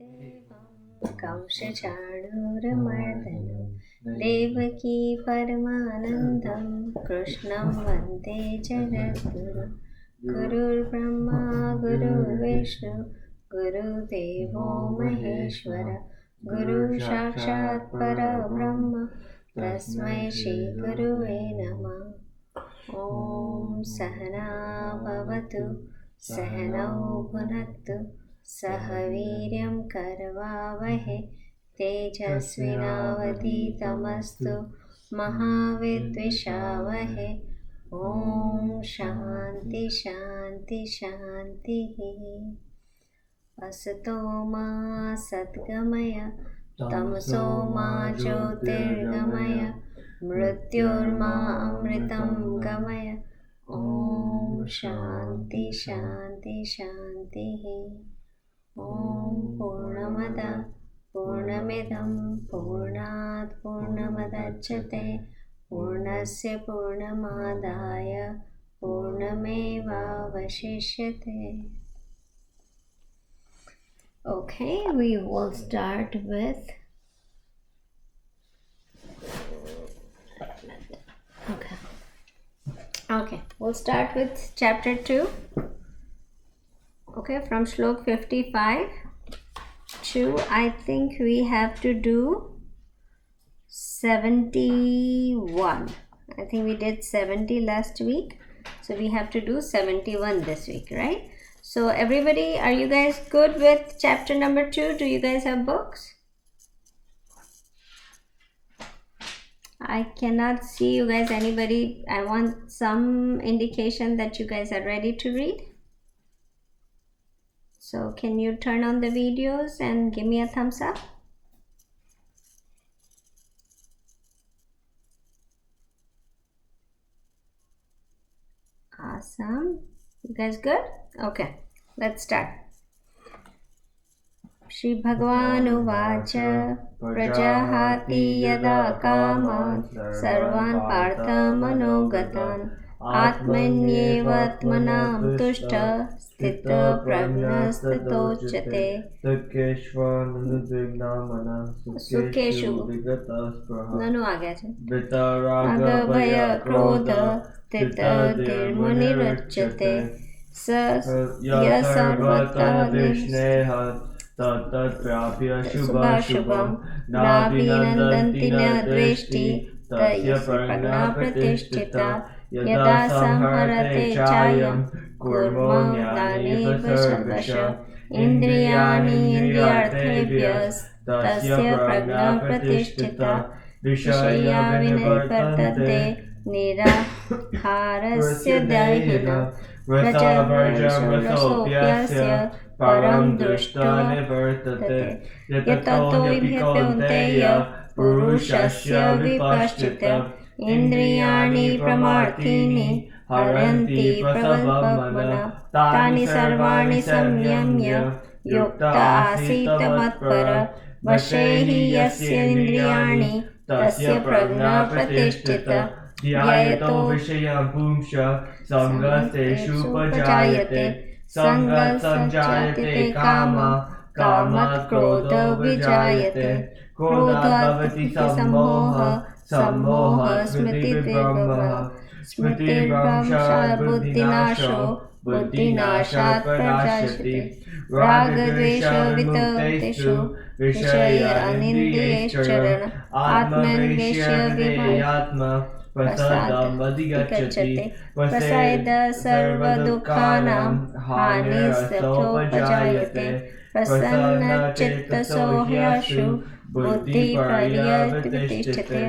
देवं कंसचाणूरमर्दनं देवकी परमानन्दं कृष्णं वन्दे जगद्गुरुं गुरुर्ब्रह्मा गुरुर्विष्णु गुरुदेवो महेश्वर गुरुसाक्षात् परब्रह्म तस्मै श्रीगुरुवे नमः। ॐ सहना भवतु सहनौ भुनक्तु सह वीर्यं करवावहै तेजस्विनावधीतमस्तु महाविद्विषावहै। ॐ शान्ति शान्ति शान्तिः। असतो मा सद्गमय तमसो मा ज्योतिर्गमय मृत्योर्मा अमृतं गमय। ॐ शान्ति शान्ति शान्तिः। ॐ पूर्णमदः पूर्णमिदं पूर्णात् पूर्णमुदच्यते पूर्णस्य पूर्णमादाय पूर्णमेवावशिष्यते। Okay, we will start with we'll start with chapter 2. Okay, from shlok 55 to I think we have to do 71. I think we did 70 last week, so we have to do 71 this week, right? So everybody, are you guys good with chapter number 2? Do you guys have books? I cannot see you guys. Anybody? I want some indication that you guys are ready to read. So can you turn on the videos and give me a thumbs up? Awesome. You guys good? Okay, let's start. Shri Bhagwan उवाच प्रजाहाति यदा कामान् सर्वान् पार्थमनोगतान् आत्मन्येवात्मनां तुष्टः स्थितप्रज्ञस्ततोच्यते सुखेषु ननु आ गया है रागभय क्रोध स्थितधीर्मुनिरुच्यते स सर्वतः निःस्नेह तत्प्राप्य शुभाशुभं नाभिनन्दन्ति न द्वेष्टि तस्य प्रज्ञा प्रतिष्ठिता यदा संहरते चायं कुर्मो ज्ञानेन सर्वशः इन्द्रियाणि इन्द्रियार्थेभ्यस्तस्य प्रज्ञा प्रतिष्ठिता विषया विनिवर्तन्ते निराहारस्य देहिनः रजोप्यस्य परं दृष्ट्वा निवर्तते यततो विभ्यन्तेय पुरुषस्य विपश्चितः इन्द्रियाणि प्रमार्थीनि हरन्ति प्रबलमनः तानि सर्वाणि संयम्य युक्त आसीत् मत्परः वशे हि यस्य इन्द्रियाणि तस्य प्रज्ञा प्रतिष्ठिता ध्यायतो विषयं पुंसः सङ्गस्तेषुपजायते संगः संजायते कामात् क्रोधो विजायते क्रोधात् भवति सम्मोहः सम्मोहः स्मृतिर्भ्रमः स्मृतिर्भ्रंशात् बुद्धिनाशो बुद्धिनाशात् प्रजायते रागद्वेषविततेषु विषय अनिन्द्रियैश्चरण आत्मनिवेश्य विभयात्मा प्रसादमधिगच्छति प्रसाद सर्वदुःखानां हानिस्तथोपजायते प्रसन्नचित्तसो ह्यशु बुद्धिपर्यतिष्ठते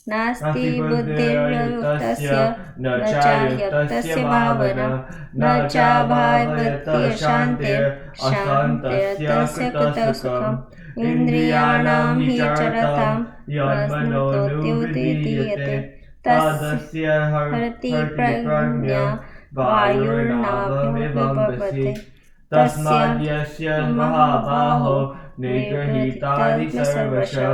नास्ति बुद्धिर्युक्तस्य न चायुक्तस्य भावना न चाभावत्यशान्तिर्शान्तिर्तस्य कुतः सुखम् इन्द्रियाणां हि चरतां यन्मनोनुदीयते तस्य हरति प्रज्ञा वायुर्नाभ्यविभवते तस्माद्यस्य महाबाहो निगृहीतानि सर्वशः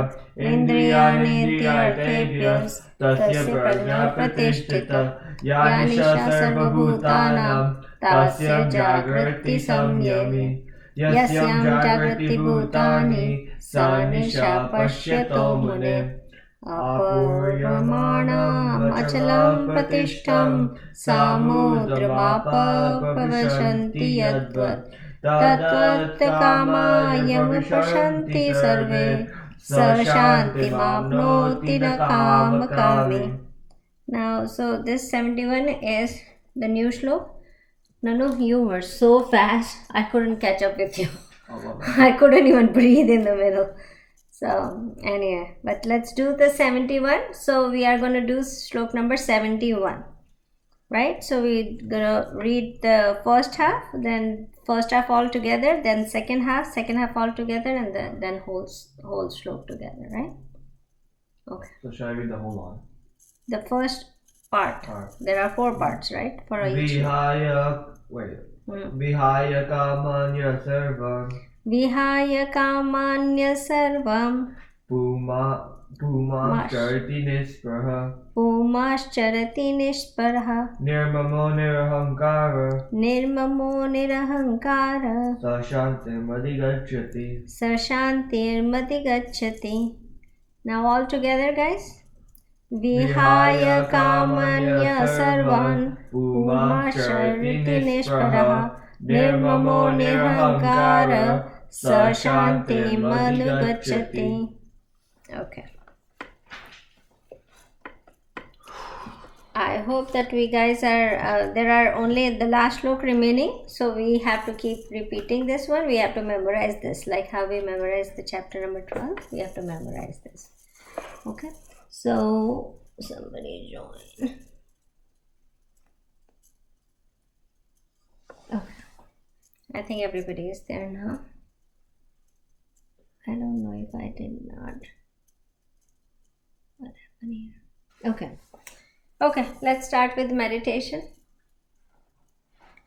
इन्द्रियाणीन्द्रियार्थेभ्यस्तस्य प्रज्ञा प्रतिष्ठिता या निशा सर्वभूतानां तस्य जागृति संयमी Yasyam jagrati bhutani sa nisha pashyato mune. Apurvamanam achalam pratishtam samudramapavashanti yadvat tatvat kama yamupashanti sarve sa shanti mapnoti na kama kami. Now, so this 71 is the new shlok. Nanu, you were so fast, I couldn't catch up with you. I couldn't even breathe in the middle. So, anyway, but let's do the 71. So, we are going to do shlok number 71. Right? So, we're going to read the first half, then first half all together, then second half all together, and then whole shlok together, right? Okay. So, should I read the whole line? The first part. There are 4 parts, right? For each. Vihaya kamanya sarvam. Vihaya kamanya sarvam. Pumascharati nispraha. Pumascharati nispraha. Nirmamo nirahankara. Nirmamo nirahankara. Sashantirmadhigacchati. Sashantirmadhigacchati. Now all together, guys. Vihaya kamanya sarvan. Pumascharati nispraha. Nirmamo nirahankara. Sashantirmadhigacchati. Okay. I hope that we guys are, there are only the last shlok remaining. So we have to keep repeating this one. We have to memorize this. Like how we memorize the chapter number 12. We have to memorize this. Okay. So somebody join. Okay. I think everybody is there now. I don't know if I did not. What happened here? Okay, let's start with meditation.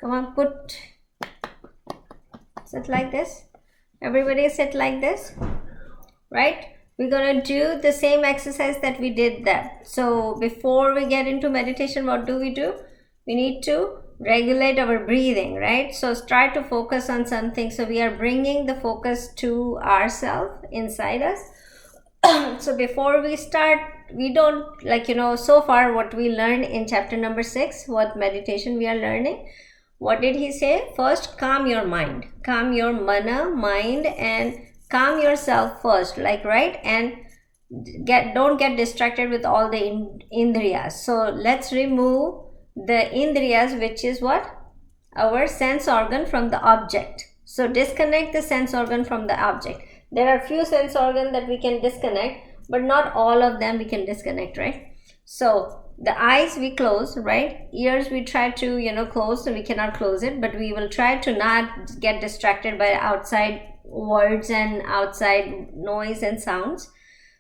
Come on, sit like this. Everybody sit like this, right? We're gonna do the same exercise that we did that. So before we get into meditation, what do? We need to regulate our breathing, right? So try to focus on something. So we are bringing the focus to ourselves, inside us. So before we start, we don't, so far what we learned in chapter number 6, what meditation we are learning. What did he say? First, calm your mind, calm your mind, and calm yourself first, right? And don't get distracted with all the indriyas. So let's remove the indriyas, which is what? Our sense organ from the object. So disconnect the sense organ from the object. There are few sense organs that we can disconnect, but not all of them we can disconnect, right? So the eyes we close, right? Ears we try to, close, so we cannot close it, but we will try to not get distracted by outside words and outside noise and sounds.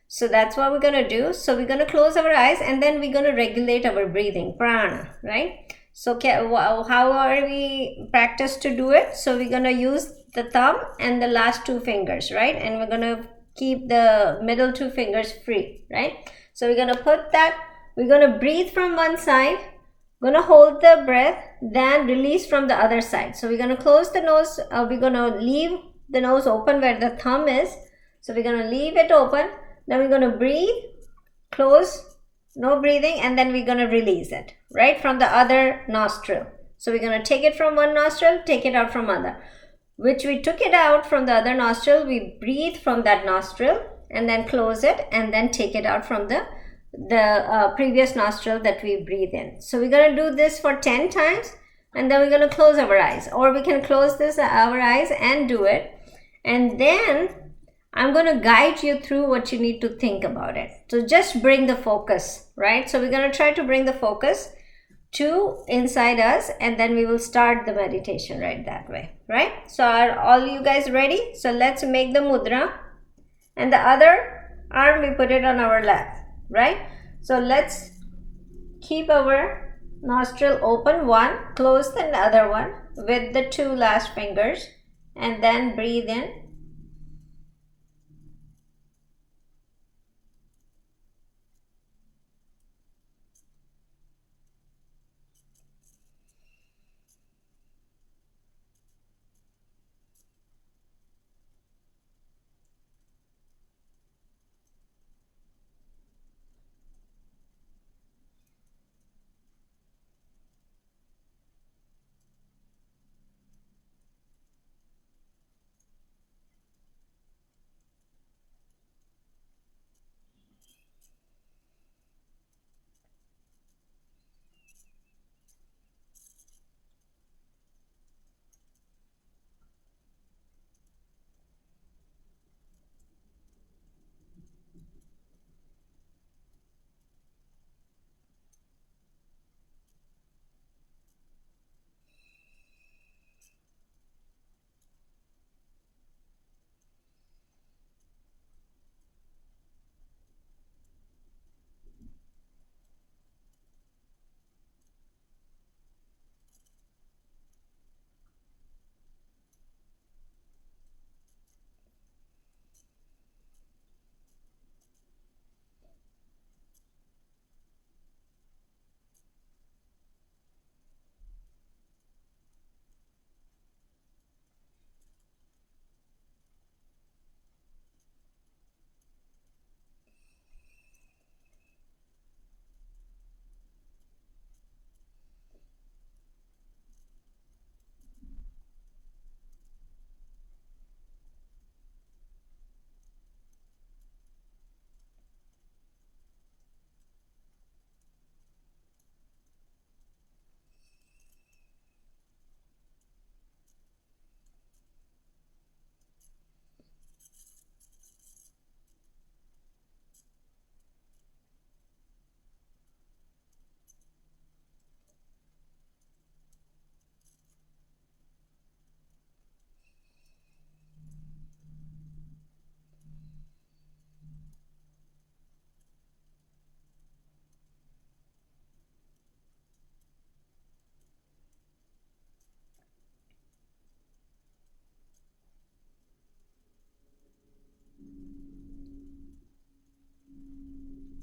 So that's what we're going to do. So we're going to close our eyes, and then we're going to regulate our breathing, prana, right? So how are we practice to do it? So we're going to use the thumb and the last 2 fingers, right? And we're going to keep the middle 2 fingers free, right? So we're going to put that, we're going to breathe from one side, going to hold the breath, then release from the other side. So we're going to close the nose, we're going to leave the nose open where the thumb is. So we're going to leave it open. Then we're going to breathe, close, no breathing, and then we're going to release it, right, from the other nostril. So we're going to take it from one nostril, take it out from other. Which we took it out from the other nostril, we breathe from that nostril and then close it and then take it out from the previous nostril that we breathe in. So we're going to do this for 10 times, and then we're going to close our eyes, or we can close our eyes and do it. And then I'm going to guide you through what you need to think about it. So just bring the focus, right? So we're going to try to bring the focus to inside us, and then we will start the meditation right that way, right? So are all you guys ready? So let's make the mudra, and the other arm we put it on our lap, right? So let's keep our nostril open, one, close the other one with the 2 last fingers, and then breathe in.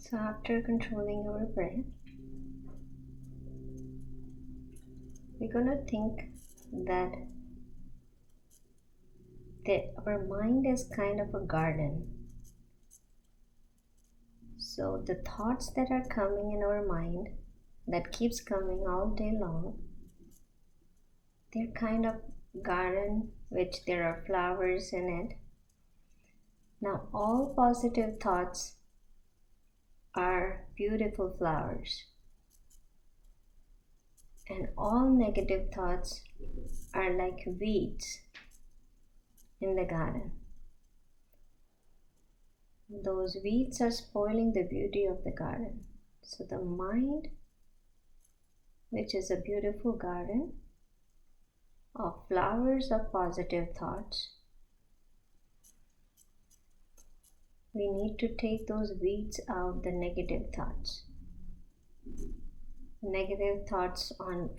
So after controlling our breath, we're gonna think that our mind is kind of a garden. So the thoughts that are coming in our mind, that keeps coming all day long, they're kind of garden which there are flowers in it. Now all positive thoughts are beautiful flowers, and all negative thoughts are like weeds in the garden. Those weeds are spoiling the beauty of the garden. So the mind, which is a beautiful garden of flowers of positive thoughts, we need to take those weeds out, the negative thoughts. Negative thoughts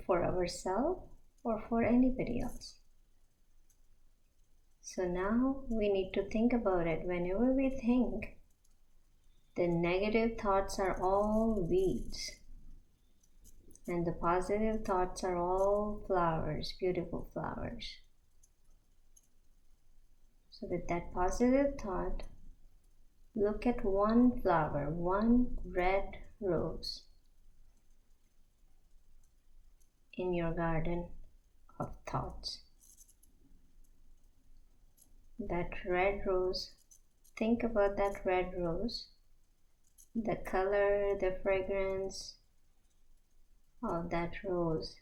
for ourselves or for anybody else. So now we need to think about it. Whenever we think, the negative thoughts are all weeds, and the positive thoughts are all flowers, beautiful flowers. So with that positive thought, look at one flower, one red rose in your garden of thoughts. That red rose, think about that red rose, the color, the fragrance of that rose,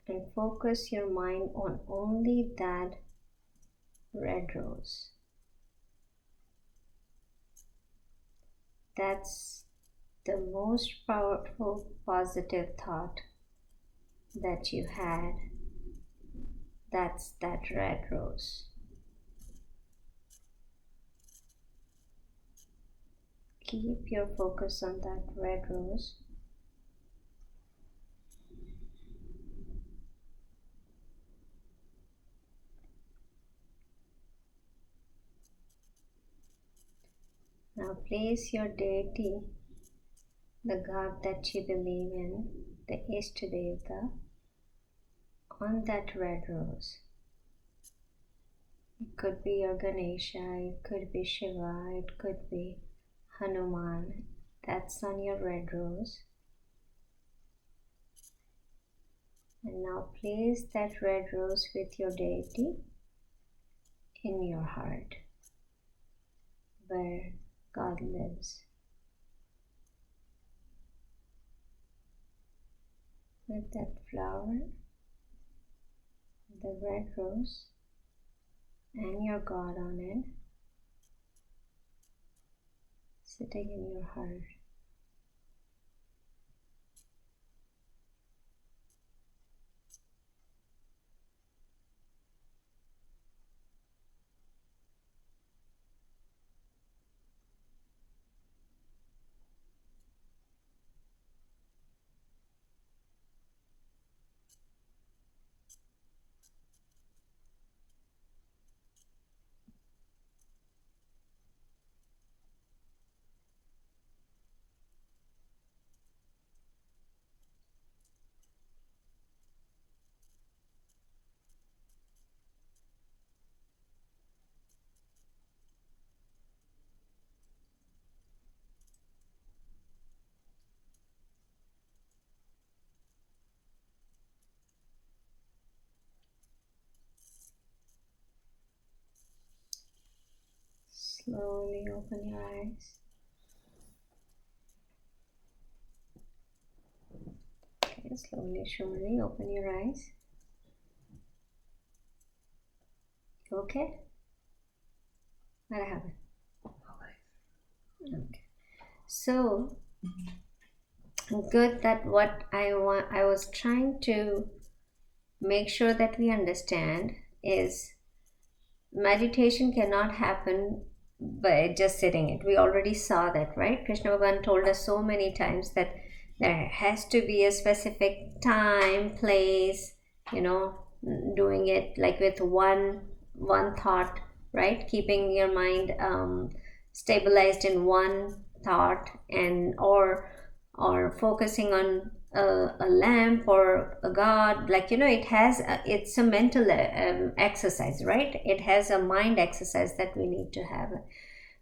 and focus your mind on only that red rose. That's the most powerful positive thought that you had. That's that red rose. Keep your focus on that red rose. Now place your deity, the God that you believe in, the Ishtadevata, on that red rose. It could be your Ganesha, it could be Shiva, it could be Hanuman. That's on your red rose. And now place that red rose with your deity in your heart, where God lives. With that flower, the red rose, and your God on it, sitting in your heart. Slowly open your eyes. Okay, slowly, surely open your eyes. Okay? What happened? Okay. So good that what I was trying to make sure that we understand is meditation cannot happen by just sitting it. We already saw that, right? Krishna Bhagavan told us so many times that there has to be a specific time, place, doing it like with one thought, right? Keeping your mind stabilized in one thought, and or focusing on a lamp or a god, like it's a mental exercise, right? It has a mind exercise that we need to have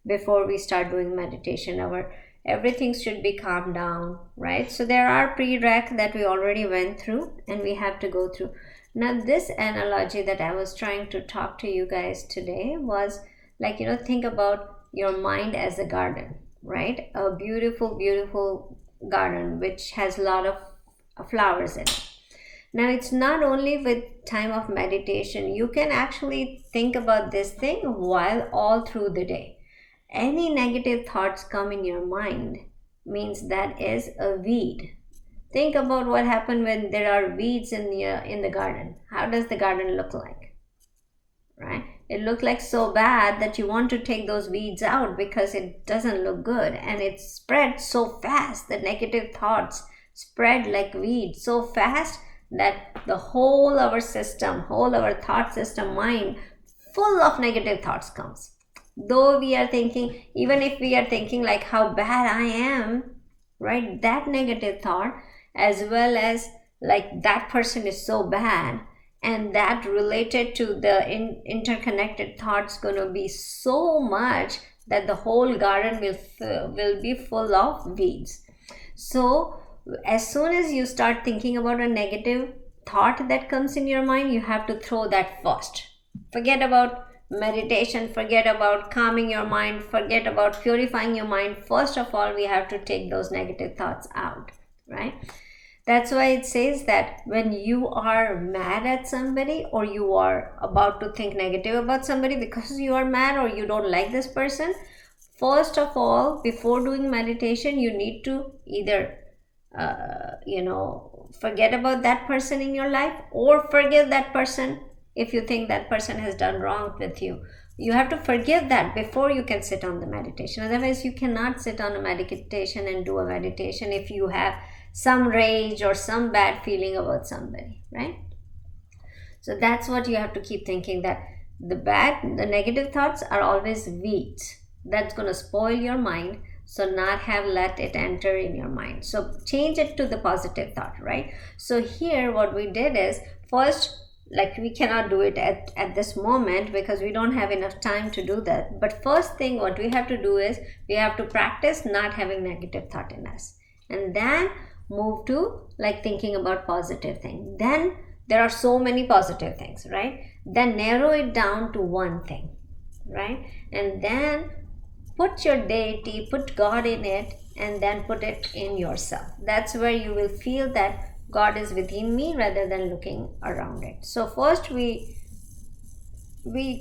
before we start doing meditation. Our everything should be calmed down, right? So there are prereq that we already went through and we have to go through. Now this analogy that I was trying to talk to you guys today was like, think about your mind as a garden, right? A beautiful garden which has a lot of flowers in it. Now it's not only with time of meditation, you can actually think about this thing while all through the day. Any negative thoughts come in your mind means that is a weed. Think about what happened when there are weeds in the garden. How does the garden look like? Right? It looks like so bad that you want to take those weeds out because it doesn't look good, and it spreads so fast. The negative thoughts spread like weeds so fast that the whole our thought system, mind, full of negative thoughts comes. Though we are thinking, even if we are thinking like how bad I am, right? That negative thought, as well as like that person is so bad, and that related to the interconnected thoughts going to be so much that the whole garden will be full of weeds. So as soon as you start thinking about a negative thought that comes in your mind, you have to throw that first. Forget about meditation, forget about calming your mind, forget about purifying your mind. First of all, we have to take those negative thoughts out, right? That's why it says that when you are mad at somebody, or you are about to think negative about somebody because you are mad or you don't like this person, first of all, before doing meditation, you need to either forget about that person in your life, or forgive that person if you think that person has done wrong with you. You have to forgive that before you can sit on the meditation. Otherwise, you cannot sit on a meditation and do a meditation if you have some rage or some bad feeling about somebody, right? So that's what you have to keep thinking, that the negative thoughts are always weeds. That's going to spoil your mind. So not have let it enter in your mind. So change it to the positive thought, right? So here what we did is, first, like we cannot do it at this moment because we don't have enough time to do that. But first thing what we have to do is we have to practice not having negative thought in us. And then move to like thinking about positive thing. Then there are so many positive things, right? Then narrow it down to one thing, right? And then put your deity, put God in it, and then put it in yourself. That's where you will feel that God is within me rather than looking around it. So first we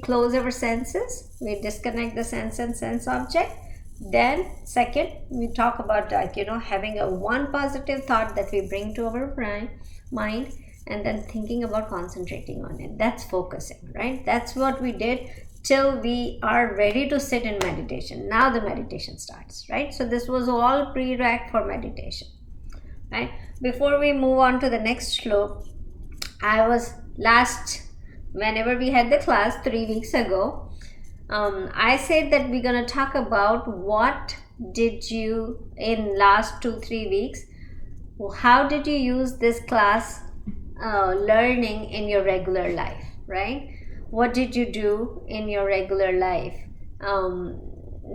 close our senses, we disconnect the sense and sense object. Then second, we talk about having a one positive thought that we bring to our mind, and then thinking about concentrating on it. That's focusing, right? That's what we did till we are ready to sit in meditation. Now the meditation starts, right? So this was all prereq for meditation, right? Before we move on to the next shlok, whenever we had the class 3 weeks ago, I said that we're going to talk about what did you in last 2-3 weeks, how did you use this class learning in your regular life, right? What did you do in your regular life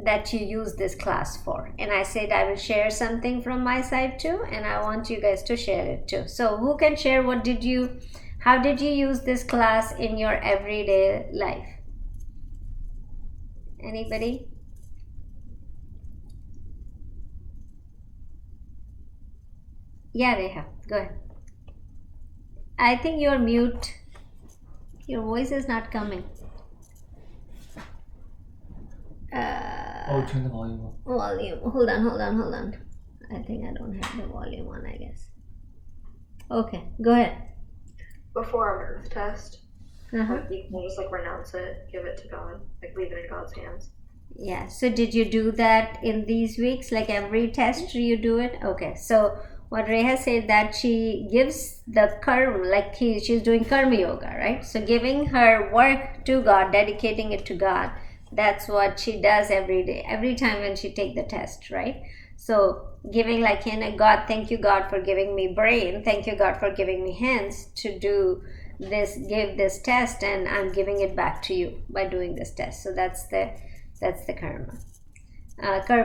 that you use this class for? And I said I will share something from my side too, and I want you guys to share it too. So who can share how did you use this class in your everyday life? Anybody? Yeah, Reha, go ahead. I think you're mute. Your voice is not coming. Turn the volume up. Volume. Hold on. I think I don't have the volume on, I guess. Okay, go ahead. Before our earth test, Uh-huh. you can just renounce it, give it to God, leave it in God's hands. Yeah, so did you do that in these weeks? Like every test you do it? Okay, so what Reha said that she gives the karma, she's doing karma yoga, right? So giving her work to God, dedicating it to God, That's what she does every day, every time when she take the test, right? So giving like, God, thank you God for giving me brain, thank you God for giving me hands to do this, give this test, and I'm giving it back to you by doing this test. So that's the karma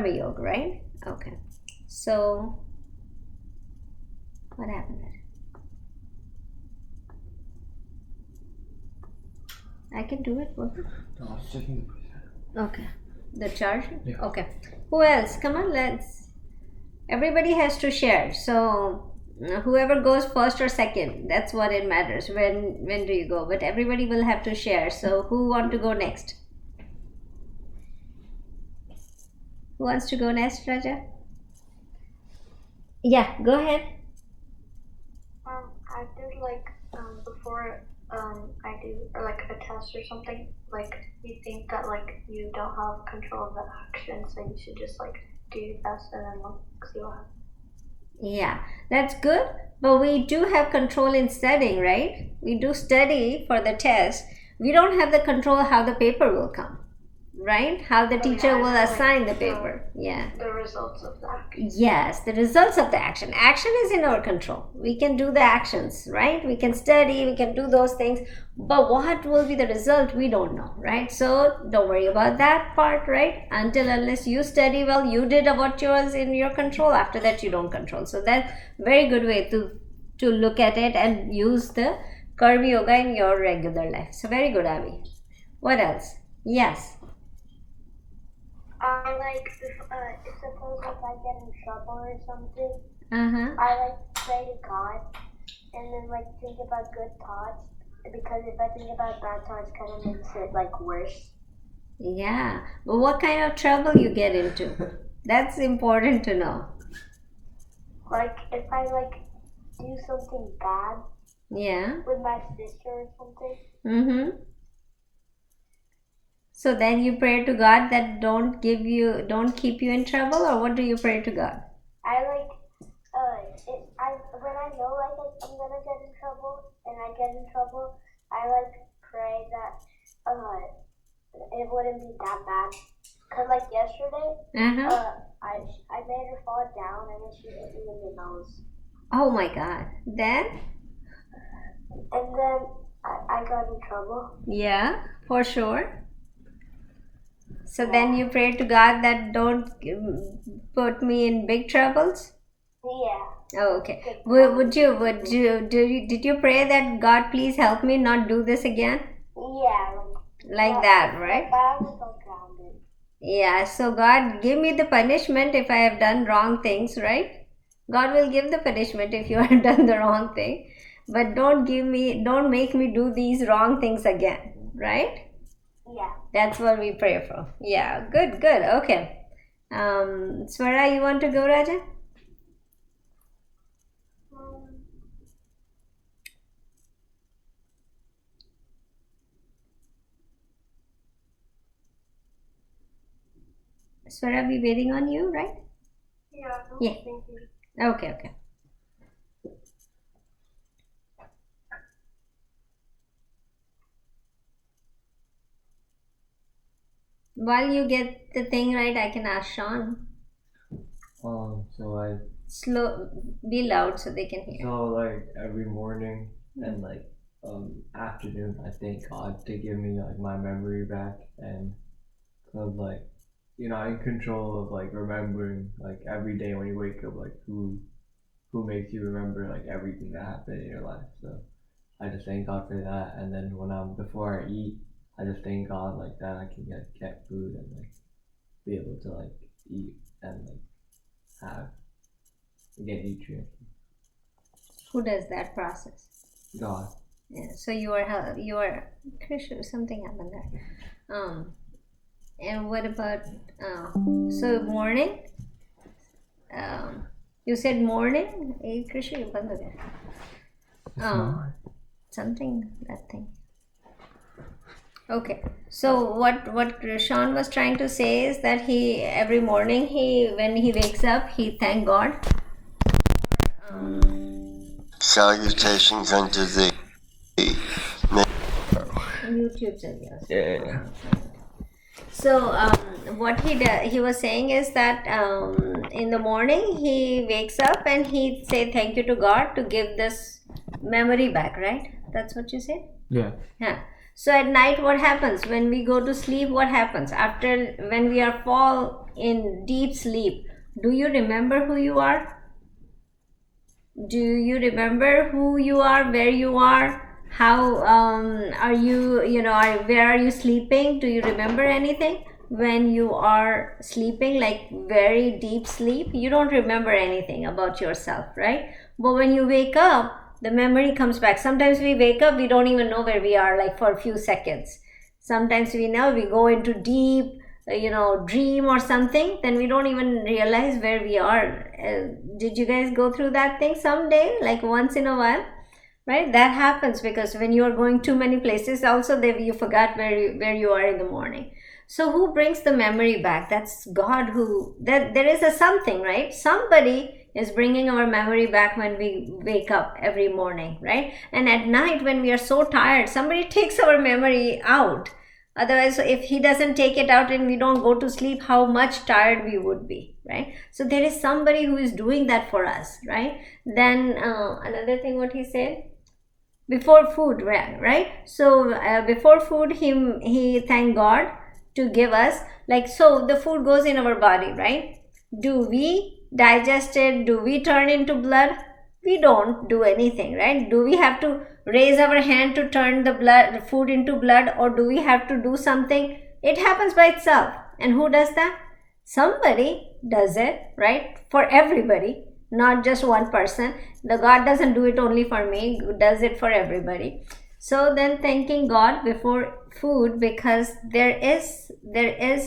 yoga, right? Okay, so what happened there? I can do it. What? No, I was checking the preset. Okay, the charge. Yeah. Okay, who else? Come on, everybody has to share. So whoever goes first or second, that's what it matters. When do you go? But everybody will have to share. So who want to go next? Who wants to go next, Raja? Yeah, go ahead. I did like before I do or like a test or something. Like you think that like you don't have control of the action, so you should just like do your best and then look, see what happens. Yeah, that's good. But we do have control in studying, right? We do study for the test. We don't have the control how the paper will come, right? How the teacher will assign the paper. Yeah. The results of the action. Yes, the results of the action. Action is in our control. We can do the actions, right? We can study, we can do those things. But what will be the result, we don't know, right? So don't worry about that part, right? Unless you study well, you did what was in your control. After that, you don't control. So that's very good way to look at it and use the karma yoga in your regular life. So very good, Abby. What else? Yes. Like, suppose if I get in trouble or something, Uh-huh. I like pray to God and then like think about good thoughts, because if I think about bad thoughts, kind of makes it like worse. Yeah. But what kind of trouble you get into? That's important to know. Like if I like do something bad Yeah. with my sister or something. Mm-hmm. So then you pray to God that don't keep you in trouble, or what do you pray to God? I like when I know like I'm gonna get in trouble and I get in trouble, I like pray that it wouldn't be that bad. Cause like yesterday, Uh-huh. I made her fall down and then she hit me in the nose. Oh my God. Then? And then I got in trouble. Yeah, for sure. So then you pray to God that don't put me in big troubles? Yeah. Oh, okay. Did you pray that God please help me not do this again? Yeah. Like that, right? But I was so grounded. Yeah, so God give me the punishment if I have done wrong things, right? God will give the punishment if you have done the wrong thing. But don't make me do these wrong things again, right? Yeah. That's what we pray for. Yeah, good. Okay. Swara, you want to go, Raja? Swara, we waiting on you, right? Yeah. Yeah. Thank you. Okay. While you get the thing right, I can ask Sean. Be loud so they can hear. So like every morning and like afternoon, I thank God to give me like my memory back, and cause like I'm in control of like remembering like every day when you wake up, like who makes you remember like everything that happened in your life. So I just thank God for that, and then before I eat, I just thank God like that I can get food and like be able to like eat and like get nutrients. Who does that process? God. Yeah. So you are Krishna. Something happened there. And what about so morning? You said morning. Hey Krishna, you band ho gaya. Something that thing. Okay, so what Sean was trying to say is that he every morning when he wakes up he thank God. Salutations unto thee. YouTube said yes. Yeah. So what he was saying is that in the morning he wakes up and he say thank you to God to give this memory back, right? That's what you said? Yeah. Yeah. So at night what happens? When we go to sleep, what happens? After, when we are fall in deep sleep, do you remember who you are? Do you remember who you are, where you are? How are you, where are you sleeping? Do you remember anything? When you are sleeping, like very deep sleep, you don't remember anything about yourself, right? But when you wake up, the memory comes back. Sometimes we wake up, we don't even know where we are, like for a few seconds. Sometimes we go into deep, dream or something, then we don't even realize where we are. Did you guys go through that thing someday, like once in a while? Right? That happens because when you are going too many places, also you forgot where you are in the morning. So who brings the memory back? That's God. There is a something, right? Somebody is bringing our memory back when we wake up every morning, right? And at night when we are so tired, somebody takes our memory out. Otherwise, if he doesn't take it out and we don't go to sleep, how much tired we would be, right? So there is somebody who is doing that for us, right? Then another thing what he said, before food, right? So before food, he thanked God to give us, like, so the food goes in our body, right? Do we digest it? Do we turn into blood? We don't do anything, right? Do we have to raise our hand to turn the food into blood, or do we have to do something? It happens by itself. And who does that? Somebody does it, right? For everybody, not just one person. The God doesn't do it only for me, does it for everybody. So then thanking God before food, because there is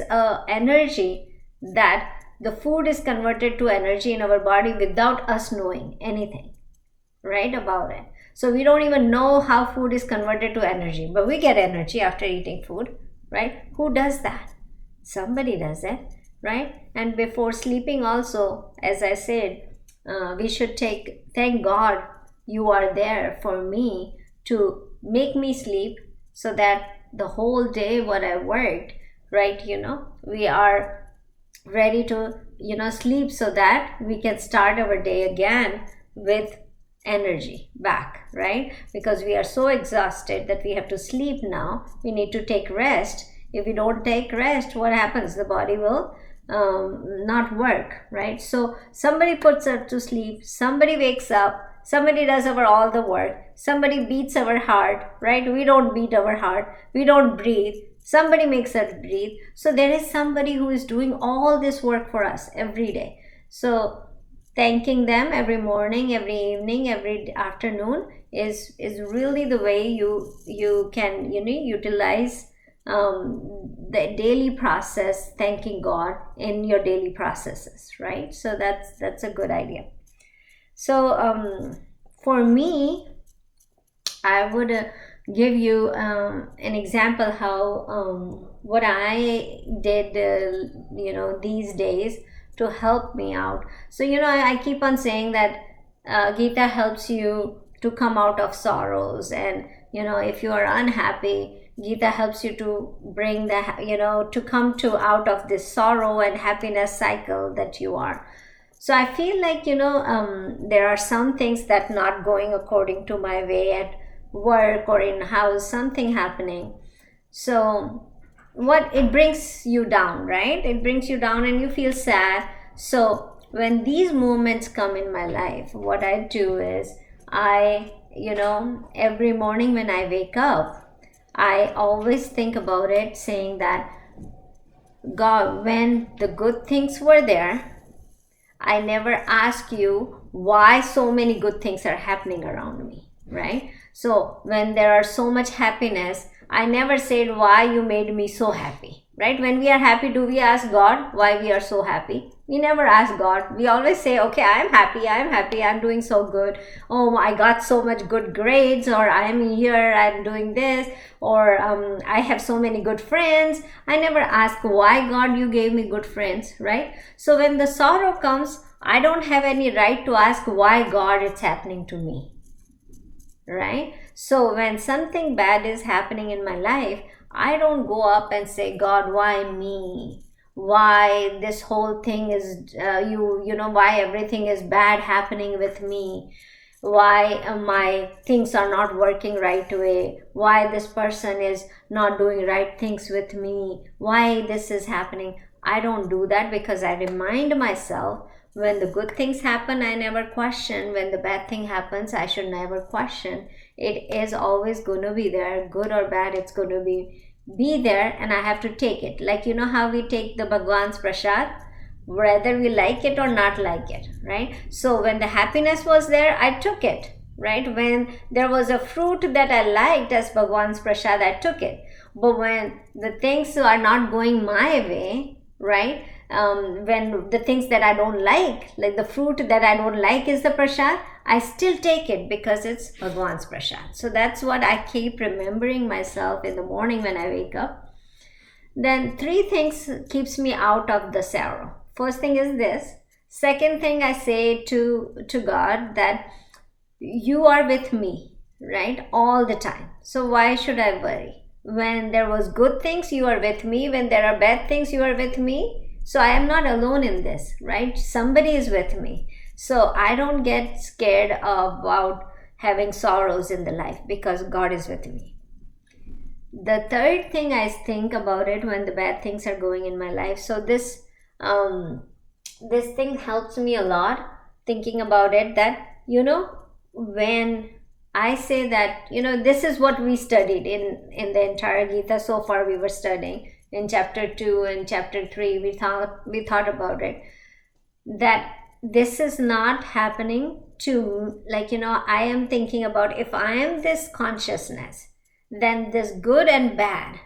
a energy that the food is converted to energy in our body without us knowing anything, right, about it. So we don't even know how food is converted to energy, but we get energy after eating food, right? Who does that? Somebody does it, right? And before sleeping also, as I said, we should thank God, you are there for me to make me sleep, so that the whole day what I worked, right, we are ready to sleep, so that we can start our day again with energy back, right? Because we are so exhausted that we have to sleep now. We need to take rest. If we don't take rest, what happens? The body will not work, right? So somebody puts us to sleep, somebody wakes up, somebody does all the work, somebody beats our heart, right? We don't beat our heart, we don't breathe, somebody makes us breathe. So there is somebody who is doing all this work for us every day. So thanking them every morning, every evening, every afternoon is really the way you can utilize the daily process, thanking God in your daily processes, right? So that's a good idea. So for me, I would give you an example how what I did these days to help me out. So I keep on saying that Gita helps you to come out of sorrows, and if you are unhappy, Gita helps you to bring to come to out of this sorrow and happiness cycle that you are. So I feel like there are some things that not going according to my way at work or in house, something happening. So what it brings you down, right? It brings you down and you feel sad. So when these moments come in my life, what I do is I every morning when I wake up, I always think about it, saying that God, when the good things were there, I never ask you why so many good things are happening around me, right? So when there are so much happiness, I never said why you made me so happy, right? When we are happy, do we ask God why we are so happy? We never ask God. We always say, okay, I'm happy, I'm doing so good. Oh, I got so much good grades, or I'm here, I'm doing this, or I have so many good friends. I never ask why God you gave me good friends, right? So when the sorrow comes, I don't have any right to ask why God it's happening to me, right? So when something bad is happening in my life, I don't go up and say, God, why me? Why this whole thing is, why everything is bad happening with me? Why my things are not working right way? Why this person is not doing right things with me? Why this is happening? I don't do that, because I remind myself, when the good things happen, I never question. When the bad thing happens, I should never question. It is always going to be there, good or bad, it's going to be there, and I have to take it. Like, you know how we take the Bhagwan's prasad, whether we like it or not like it, right? So when the happiness was there, I took it, right? When there was a fruit that I liked as Bhagwan's prasad, I took it. But when the things are not going my way, right? When the things that I don't like the fruit that I don't like is the prasad, I still take it, because it's Bhagwan's prasad. So that's what I keep remembering myself in the morning when I wake up. Then 3 things keeps me out of the sorrow. First thing is this. Second thing, I say to God that you are with me, right, all the time. So why should I worry? When there was good things, you are with me. When there are bad things, you are with me. So I am not alone in this, right? Somebody is with me. So I don't get scared about having sorrows in the life, because God is with me. The third thing I think about it when the bad things are going in my life. So this thing helps me a lot, thinking about it, that, when I say that, this is what we studied in the entire Gita so far. We were studying in chapter 2 and chapter 3. We thought about it, that this is not happening to, I am thinking about, if I am this consciousness, then this good and bad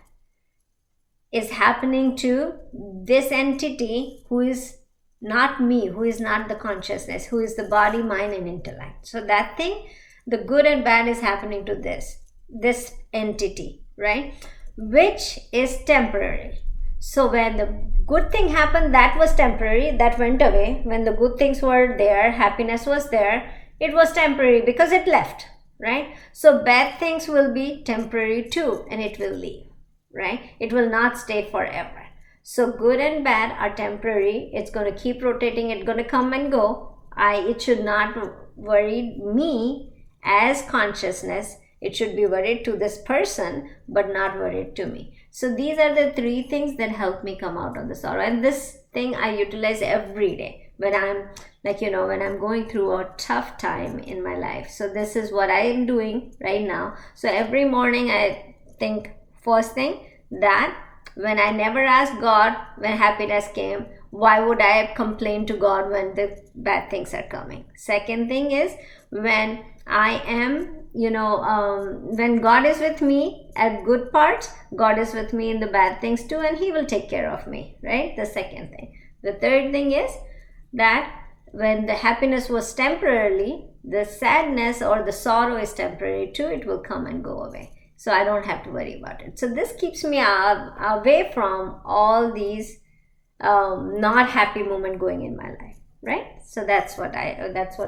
is happening to this entity who is not me, who is not the consciousness, who is the body, mind, and intellect. So that thing, the good and bad, is happening to this entity, right? Which is temporary. So when the good thing happened, that was temporary, that went away. When the good things were there, happiness was there, it was temporary because it left, right? So bad things will be temporary too, and it will leave, right? It will not stay forever. So good and bad are temporary. It's going to keep rotating. It's going to come and go. It should not worry me as consciousness. It should be worried to this person, but not worried to me. So these are the 3 things that help me come out of the sorrow. And this thing I utilize every day when I'm when I'm going through a tough time in my life. So this is what I am doing right now. So every morning I think, first thing, that when I never asked God when happiness came, why would I complain to God when the bad things are coming? Second thing is, when I am, when God is with me at good parts, God is with me in the bad things too, and He will take care of me, right? The second thing. The third thing is that when the happiness was temporarily, the sadness or the sorrow is temporary too. It will come and go away. So I don't have to worry about it. So this keeps me away from all these not happy moments going in my life, right? So that's what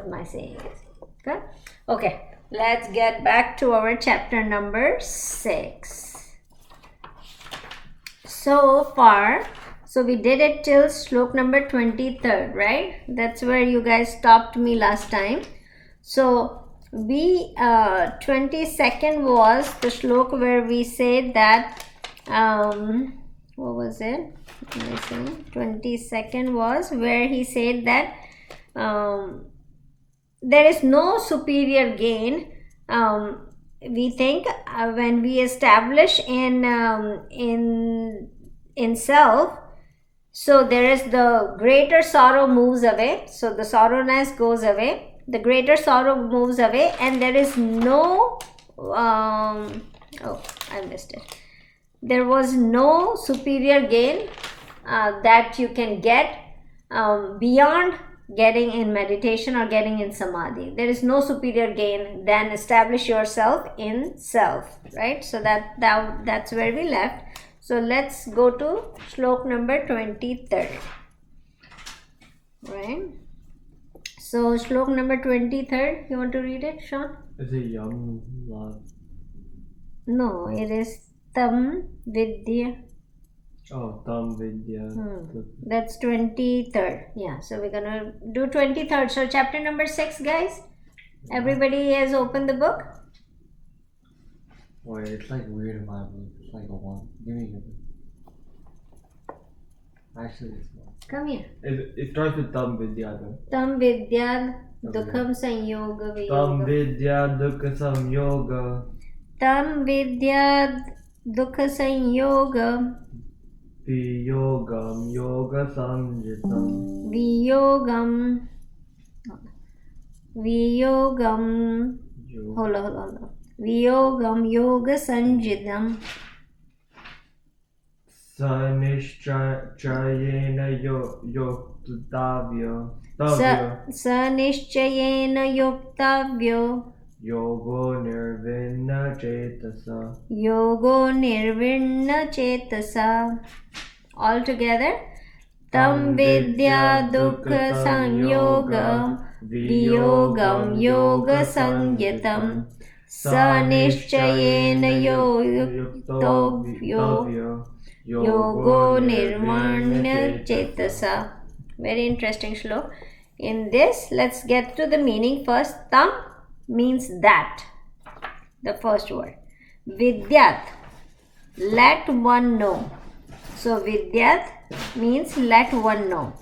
my saying is. Good. Okay, let's get back to our chapter number 6. So far, so we did it till shlok number 23rd, right? That's where you guys stopped me last time. So we 22nd was the shlok where we said that what was it? 22nd was where he said that there is no superior gain. We think when we establish in self, so there is the greater sorrow moves away. So the sorrowness goes away. The greater sorrow moves away, and there is no I missed it. There was no superior gain that you can get beyond getting in meditation or getting in samadhi. There is no superior gain than establish yourself in self, right? So that's where we left. So let's go to shlok number 23rd, right? So shlok number 23rd, you want to read it, Sean? Is it young love? No, it is Tam Vidya. Oh, Tam Vidya. That's 23rd. Yeah, so we're gonna do 23rd. So chapter number 6, guys. Everybody has opened the book? Wait, it's like weird in my book. It's like a 1. Give me your book. Actually, it's not. Come here. It starts with Tam Vidya though. Tam Vidya Dukham Sanyoga Tam Viyoga. Vidya Dukha Samyoga. Tam Vidya Dukha Sanyoga Viyogam Yoga Samjitam. Viyogam. Hold on. Viyogam Yoga Sanjidam. Sanishchayena Yoktavya. Sanishchayena Yoktavyo. Yogo Nirvinna Chetasa. Yogo Nirvinna Chetasa. All together. Tam Vidya Dukha Sanyoga Viyogam Yoga Sangitam Sanishchayena Yoktavyo Yogo Nirvana Chetasa. Very interesting shlok. In this, let's get to the meaning first. Tam means that. The first word. Vidyat. Let one know. So Vidyat means let one know.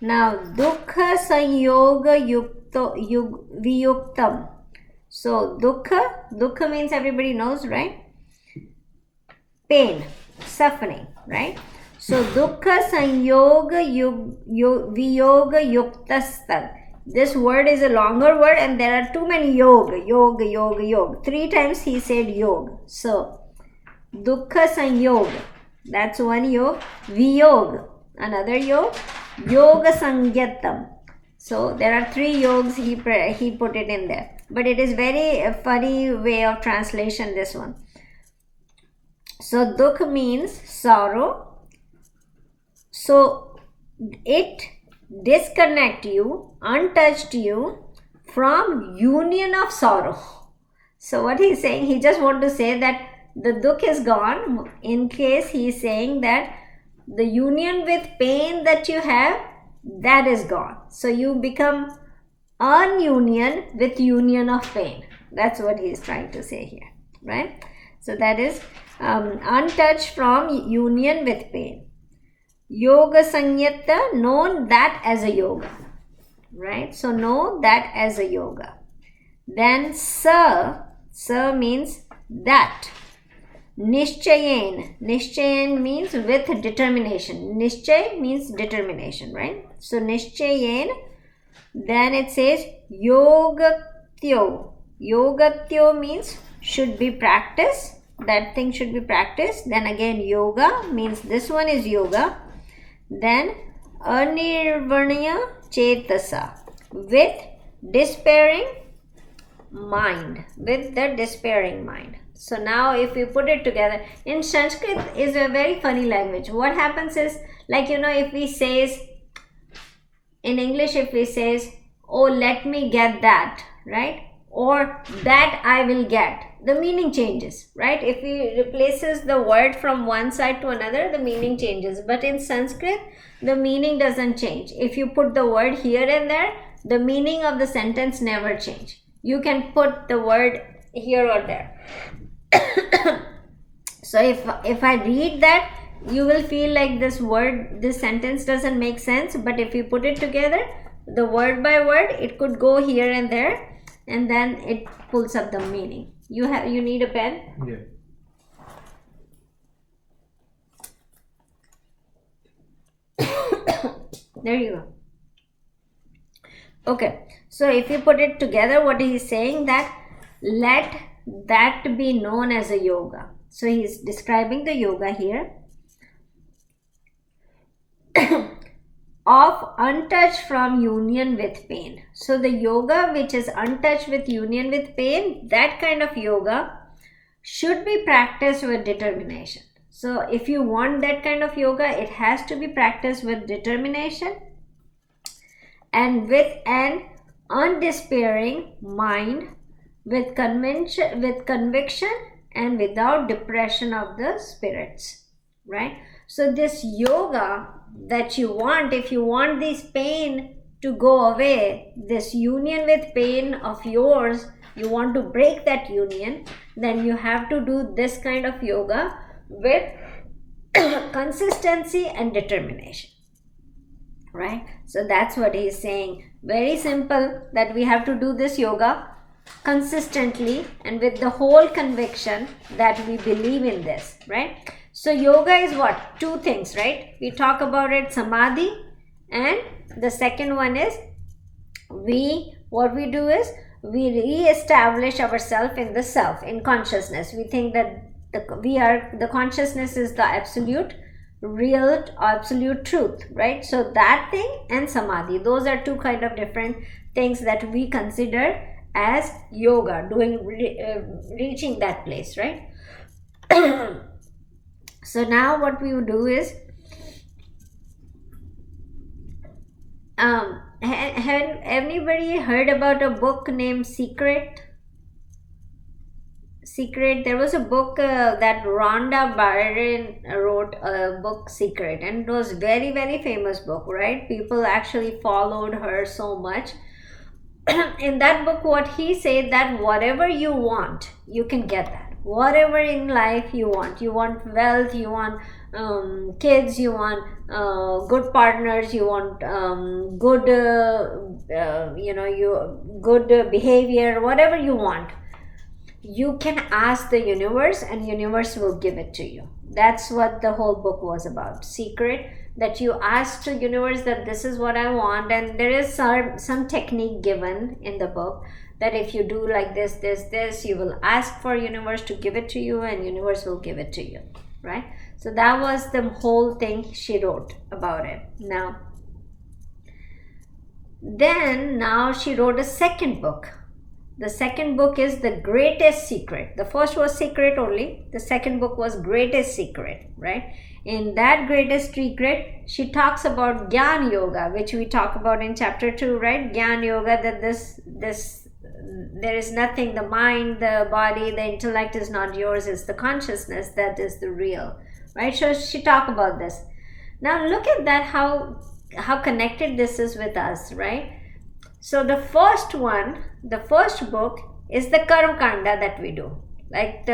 Now Dukha Sanyoga Viyuktam. So Dukha means everybody knows, right? Pain, suffering, right? So Dukha Sanyoga Viyoga Yuktastad. This word is a longer word and there are too many yoga. 3 times he said yoga. So Dukha Sanyog, that's one yog. Viyog, another yog. Yoga Sangyatam. So there are 3 yogs he put it in there. But it is very funny way of translation, this one. So Dukh means sorrow. So it disconnect you, untouched you from union of sorrow. So what he's saying, he just want to say that the dukh is gone. In case he is saying that the union with pain that you have, that is gone. So you become ununion with union of pain. That's what he is trying to say here, right? So that is untouched from union with pain. Yoga Sanyata, know that as a yoga, right? So know that as a yoga. Then Sa means that. Nishchayen means with determination. Nishchay means determination, right? So Nishchayen, then it says Yogatyo. Yogatyo means should be practiced. That thing should be practiced. Then again yoga means this one is yoga. Then Anirvarnya Chetasa, with despairing mind, with the despairing mind. So now if we put it together, in Sanskrit is a very funny language. What happens is, like, if we says, in English if we says, oh let me get that, right? Or that I will get, the meaning changes, right? If we replaces the word from one side to another, the meaning changes. But in Sanskrit, the meaning doesn't change. If you put the word here and there, the meaning of the sentence never change. You can put the word here or there. So if I read that, you will feel like this sentence doesn't make sense. But if you put it together, the word by word, it could go here and there, and then it pulls up the meaning. You need a pen? Yeah. There you go. Okay, so if you put it together, what he is saying, that let that be known as a yoga. So he is describing the yoga here of untouched from union with pain. So the yoga which is untouched with union with pain, that kind of yoga should be practiced with determination. So if you want that kind of yoga, it has to be practiced with determination and with an undespairing mind, with conviction and without depression of the spirits, right? So this yoga that you want, if you want this pain to go away, this union with pain of yours, you want to break that union, then you have to do this kind of yoga with consistency and determination, right? So that's what he's saying. Very simple, that we have to do this yoga consistently and with the whole conviction that we believe in this, right? So yoga is what? Two things, right? We talk about it, samadhi, and the second one is what we do is we re-establish ourselves in the self, in consciousness. We think that the consciousness is the absolute real, absolute truth, right? So that thing and samadhi, those are two kind of different things that we consider as yoga, reaching that place, right? So now what we would do is, have anybody heard about a book named Secret? There was a book that Rhonda Byrne wrote, a book, Secret, and it was very, very famous book, right? People actually followed her so much. In that book, what he said, that whatever you want, you can get that. Whatever in life you want wealth, you want kids, you want good partners, you want good good behavior, whatever you want, you can ask the universe and universe will give it to you. That's what the whole book was about. Secret, that you ask to universe that this is what I want, and there is some technique given in the book that if you do like this, you will ask for universe to give it to you and universe will give it to you, right? So that was the whole thing she wrote about it. Now she wrote a second book. The second book is The Greatest Secret. The first was Secret only. The second book was Greatest Secret, right? In that Greatest Secret, she talks about Gyan Yoga, which we talk about in chapter 2, right? Gyan Yoga, that there is nothing, the mind, the body, the intellect is not yours, it's the consciousness that is the real, right? So she talked about this. Now look at that, how connected this is with us, right? So the first book is the Karma Kanda that we do. Like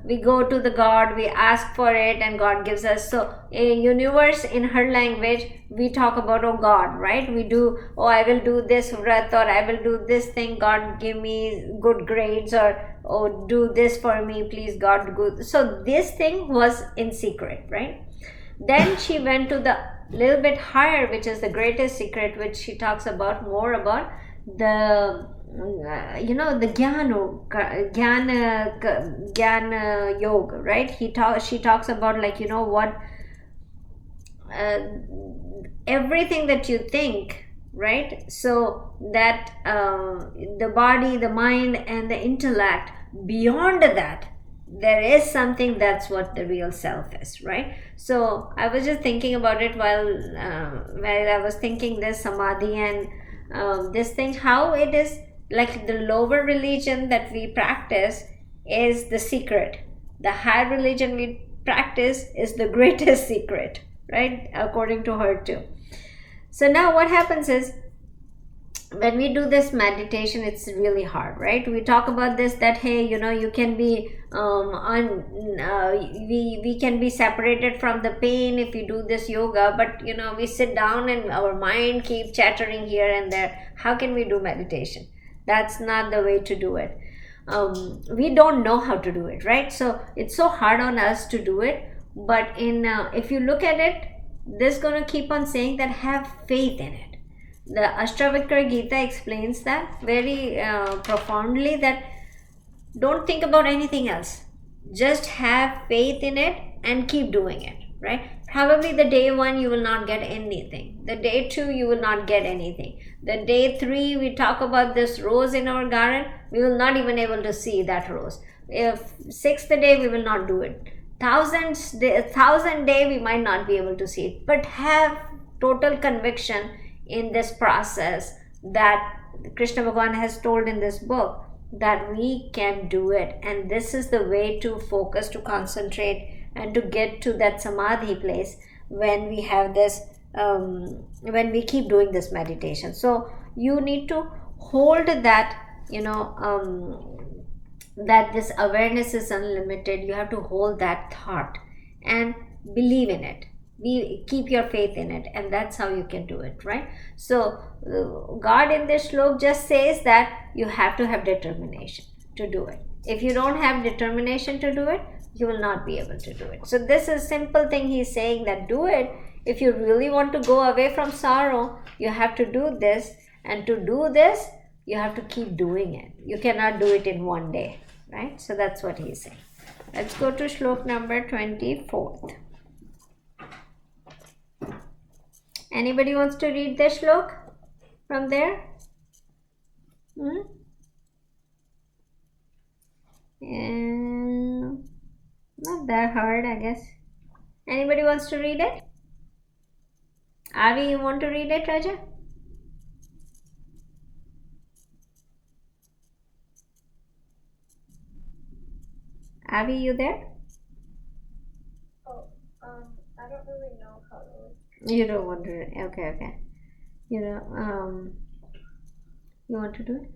we go to the God, we ask for it and God gives us. So in universe, in her language, we talk about, oh God, right? We do, oh I will do this vrat, or I will do this thing, God give me good grades, or oh do this for me please God, good. So this thing was in Secret, right? Then she went to the little bit higher, which is the Greatest Secret, which she talks about more about the the Jnana Yoga, right? She talks about, like, what everything that you think, right? So that the body, the mind, and the intellect, beyond that, there is something, that's what the real self is, right? So I was just thinking about it while I was thinking this samadhi and this thing, how it is like the lower religion that we practice is the secret, the higher religion we practice is the greatest secret, right? According to her too. So now what happens is, when we do this meditation, it's really hard, right? We talk about this, that hey, you can be we can be separated from the pain if you do this yoga, but we sit down and our mind keep chattering here and there. How can we do meditation? That's not the way to do it. We don't know how to do it, right? So it's so hard on us to do it. But if you look at it, this is going to keep on saying that have faith in it. The Ashtavikar Gita explains that very profoundly, that don't think about anything else. Just have faith in it and keep doing it, right? Probably the day 1 you will not get anything. The day 2 you will not get anything. The day 3 we talk about this rose in our garden, we will not even able to see that rose. If 6th day we will not do it. 1000th day we might not be able to see it. But have total conviction in this process that Krishna Bhagavan has told in this book, that we can do it, and this is the way to focus, to concentrate, and to get to that samadhi place when we have this when we keep doing this meditation. So you need to hold that, that this awareness is unlimited. You have to hold that thought and believe in it. Keep your faith in it, and that's how you can do it, right? So God in this shlok just says that you have to have determination to do it. If you don't have determination to do it, you will not be able to do it. So this is simple thing he's saying, that do it. If you really want to go away from sorrow, you have to do this, and to do this you have to keep doing it. You cannot do it in one day, right? So that's what he's saying. Let's go to shlok number 24. Anybody wants to read the shlok from there? Not that hard, I guess. Anybody wants to read it? Avi, you want to read it, Raja? Avi, you there? I don't really know how to. You don't want to read it. Okay. You want to do it?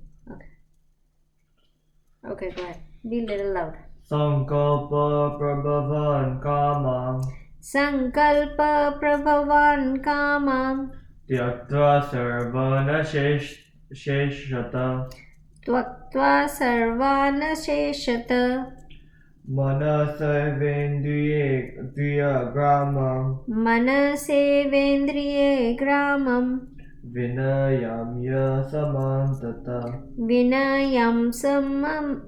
Okay, go ahead. Be a little loud. Sankalpa prabhavan kamam Sankalpa prabhavan kamam tyaktva sarvana sheshata tvaktva sarvana sheshata manasavendriya gramam manasevendriye gramam vinayamya samantata. vinayam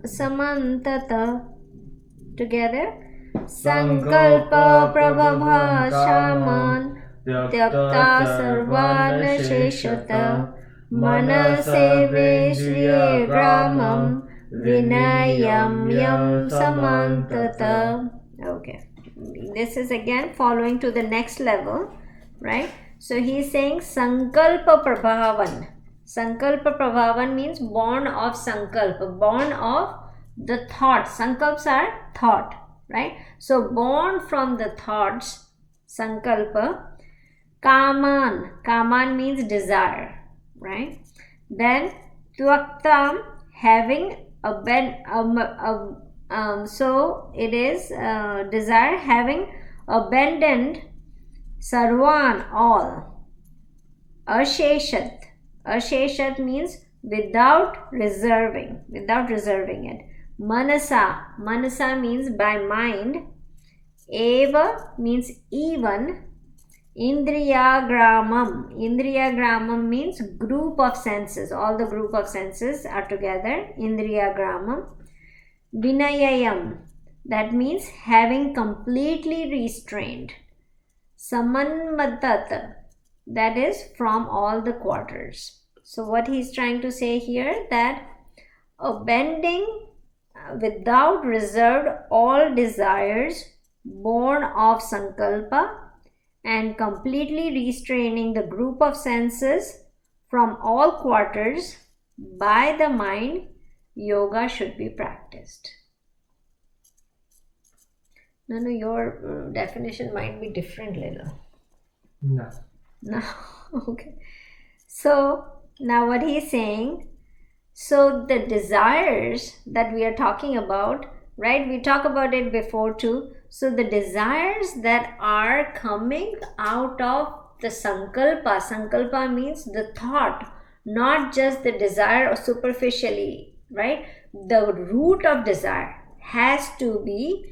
samantata. Together. Sankalpa prabhava shaman tyakta sarvana sheshata manasevendriye gramam vinayam samantata. Okay, this is again following to the next level, right? So he's saying sankalpa prabhavan. Sankalpa prabhavan means born of sankalpa, born of the thought. Sankalps are thought, right? So born from the thoughts, sankalpa. Kaman means desire, right? Then tvaktam, having so it is desire, having abandoned sarvan, all. Asheshat means without reserving it. Manasa means by mind. Eva means even. Indriya gramam means group of senses. All the group of senses are together. Indriya gramam. Vinayayam, that means having completely restrained. Samanmatat, that is from all the quarters. So what he's trying to say here, that abandoning without reserve all desires born of sankalpa and completely restraining the group of senses from all quarters by the mind, yoga should be practiced. No, your definition might be different, little. No. Okay. So now what he's saying, so the desires that we are talking about, right? We talked about it before too. So the desires that are coming out of the sankalpa means the thought, not just the desire superficially, right? The root of desire has to be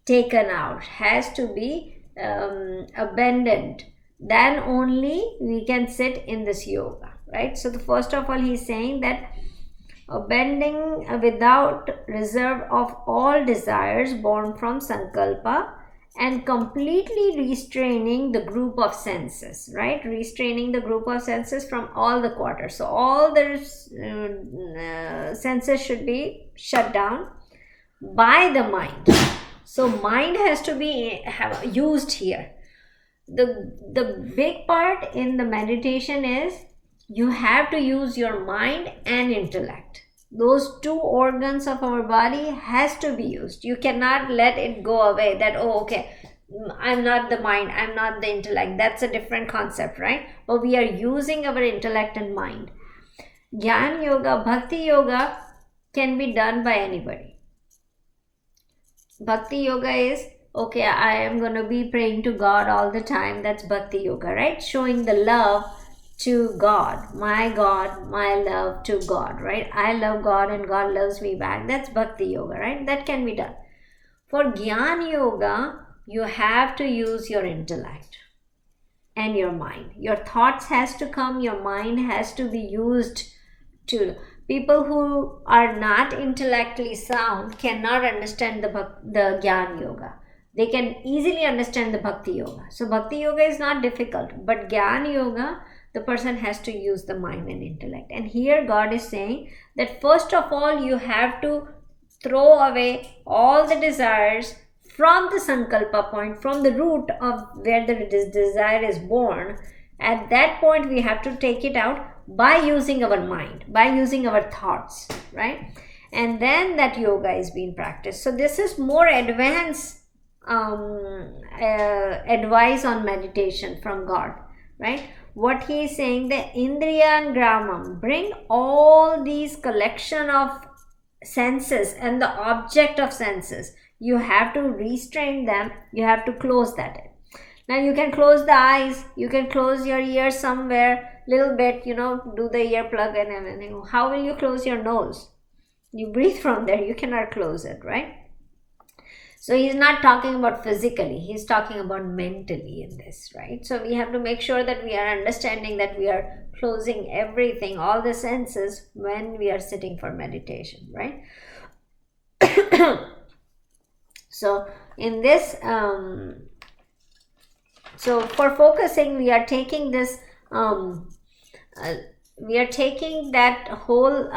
taken out, has to be abandoned. Then only we can sit in this yoga, right? So the first of all, he's saying that abandoning without reserve of all desires born from sankalpa and completely restraining the group of senses, right? Restraining the group of senses from all the quarters. So all the senses should be shut down by the mind. So mind has to be used here. The big part in the meditation is you have to use your mind and intellect. Those two organs of our body has to be used. You cannot let it go away that, oh, okay, I'm not the mind, I'm not the intellect. That's a different concept, right? But we are using our intellect and mind. Jnana Yoga, Bhakti Yoga can be done by anybody. Bhakti Yoga is, okay, I am going to be praying to God all the time. That's Bhakti Yoga, right? Showing the love to God, my love to God, right? I love God and God loves me back. That's Bhakti Yoga, right? That can be done. For Jnana Yoga, you have to use your intellect and your mind. Your thoughts has to come, your mind has to be used to. People who are not intellectually sound cannot understand the Jnana Yoga. They can easily understand the Bhakti Yoga. So Bhakti Yoga is not difficult, but Jnana Yoga, the person has to use the mind and intellect. And here God is saying that first of all, you have to throw away all the desires from the Sankalpa point, from the root of where the desire is born. At that point, we have to take it out by using our mind, by using our thoughts, right? And then that yoga is being practiced. So this is more advanced advice on meditation from God, right? What he is saying, the Indriya and Gramam, bring all these collection of senses and the object of senses. You have to restrain them. You have to close that. Now you can close the eyes. You can close your ears somewhere, little bit, do the earplug and everything. How will you close your nose? You breathe from there. You cannot close it, right? So he's not talking about physically, he's talking about mentally in this, right? So we have to make sure that we are understanding that we are closing everything, all the senses when we are sitting for meditation, right? So in this, so for focusing, we are taking this, we are taking that whole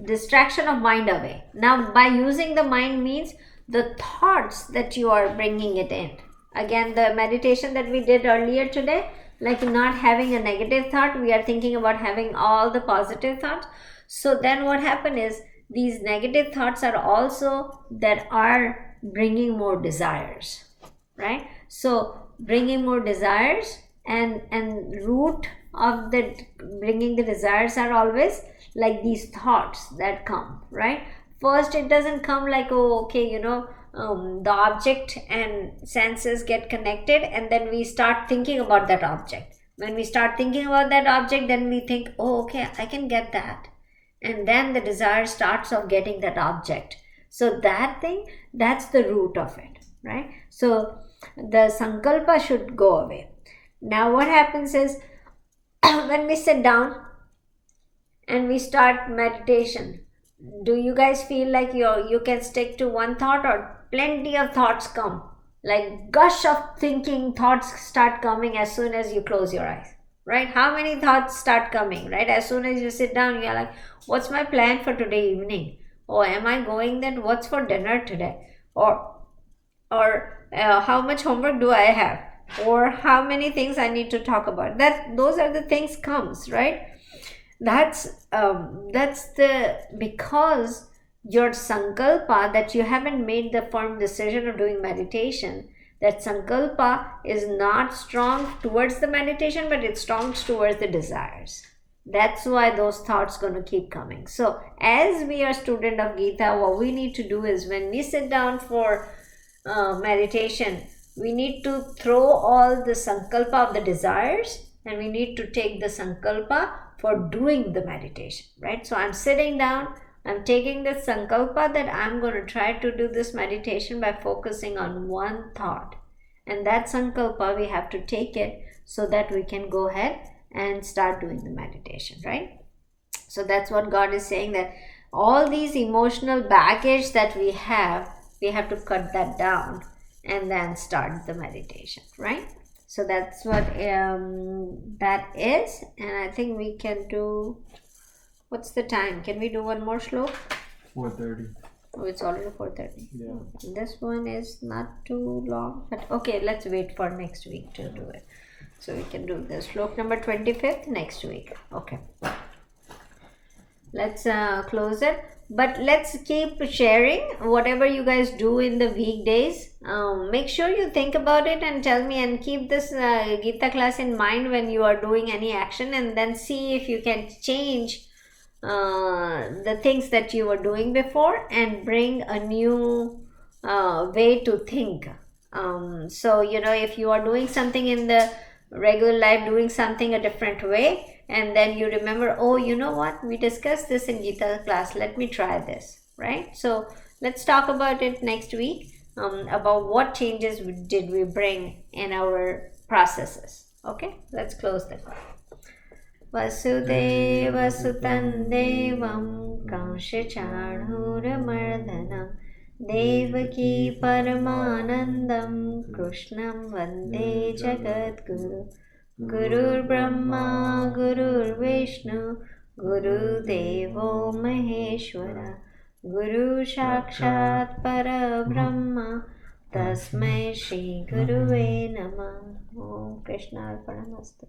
distraction of mind away. Now by using the mind means the thoughts that you are bringing it in. Again, the meditation that we did earlier today, like not having a negative thought, we are thinking about having all the positive thoughts. So then what happened is these negative thoughts are also that are bringing more desires, right? So bringing more desires and root of the bringing the desires are always like these thoughts that come, right? First, it doesn't come like, oh, okay, the object and senses get connected and then we start thinking about that object. When we start thinking about that object, then we think, oh, okay, I can get that. And then the desire starts of getting that object. So that thing, that's the root of it, right? So the sankalpa should go away. Now what happens is, when we sit down and we start meditation, do you guys feel like you can stick to one thought, or plenty of thoughts come? Like gush of thinking thoughts start coming as soon as you close your eyes, right? How many thoughts start coming, right? As soon as you sit down, you're like, what's my plan for today evening? Oh, am I going then? What's for dinner today? Or how much homework do I have? Or how many things I need to talk about? Those are the things comes, right? That's because your sankalpa, that you haven't made the firm decision of doing meditation, that sankalpa is not strong towards the meditation, but it's strong towards the desires. That's why those thoughts going to keep coming. So as we are student of Gita, what we need to do is when we sit down for meditation, we need to throw all the sankalpa of the desires and we need to take the sankalpa for doing the meditation, right? So I'm sitting down, I'm taking the sankalpa that I'm going to try to do this meditation by focusing on one thought. And that sankalpa, we have to take it so that we can go ahead and start doing the meditation, right? So that's what God is saying, that all these emotional baggage that we have to cut that down and then start the meditation, right? So that's what that is. And I think we can do, what's the time? Can we do one more slok? 4:30. Oh, it's already 4:30. Yeah. This one is not too long, but okay, let's wait for next week to do it. So we can do the slok number 25th next week. Okay. let's close it. But let's keep sharing whatever you guys do in the weekdays. Make sure you think about it and tell me, and keep this Gita class in mind when you are doing any action, and then see if you can change the things that you were doing before and bring a new way to think. So if you are doing something in the regular life, doing something a different way, and then you remember, oh, you know what, we discussed this in Gita class, let me try this, right? So let's talk about it next week, about what changes did we bring in our processes. Okay, let's close the class. Vasudeva Sutan Devam Kanshachanurmardhanam Devaki Paramanandam Krishnam Vande Jagadguru. Gurur Brahma Gurur Vishnu Guru Devo Maheshwara Guru Sakshat Parabrahma Tasmai Shri Guruve Namah. Om Krishna Arpanamastu.